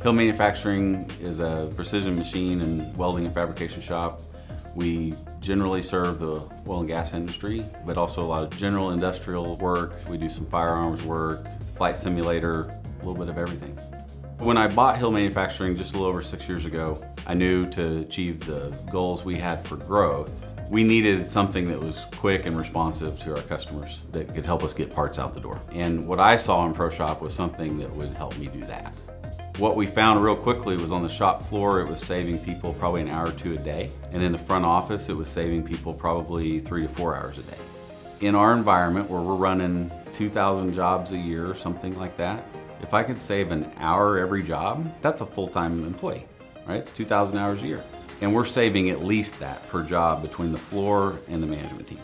Hill Manufacturing is a precision machine and welding and fabrication shop. We generally serve the oil and gas industry, but also a lot of general industrial work. We do some firearms work, flight simulator, a little bit of everything. When I bought Hill Manufacturing just a little over 6 years ago, I knew to achieve the goals we had for growth, we needed something that was quick and responsive to our customers that could help us get parts out the door. And what I saw in ProShop was something that would help me do that. What we found real quickly was on the shop floor, it was saving people probably an hour or two a day. And in the front office, it was saving people probably 3 to 4 hours a day. In our environment where we're running 2,000 jobs a year or something like that, if I could save an hour every job, that's a full-time employee, right? It's 2,000 hours a year. And we're saving at least that per job between the floor and the management team.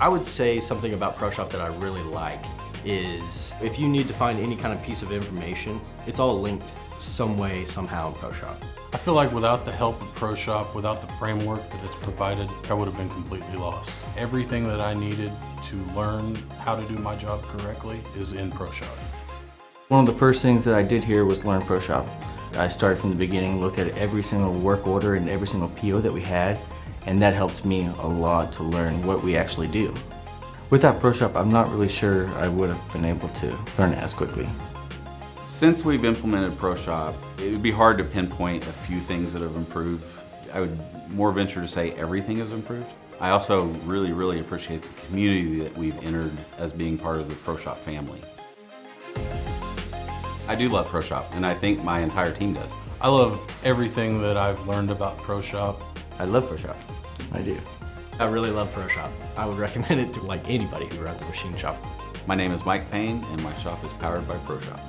I would say something about ProShop that I really like is if you need to find any kind of piece of information, it's all linked some way, somehow in ProShop. I feel like without the help of ProShop, without the framework that it's provided, I would have been completely lost. Everything that I needed to learn how to do my job correctly is in ProShop. One of the first things that I did here was learn ProShop. I started from the beginning, looked at every single work order and every single PO that we had, and that helped me a lot to learn what we actually do. Without ProShop, I'm not really sure I would have been able to learn it as quickly. Since we've implemented ProShop, it would be hard to pinpoint a few things that have improved. I would more venture to say everything has improved. I also really appreciate the community that we've entered as being part of the ProShop family. I do love ProShop, and I think my entire team does. I love everything that I've learned about ProShop. I love ProShop. I do. I really love ProShop. I would recommend it to anybody who runs a machine shop. My name is Mike Payne, and my shop is powered by ProShop.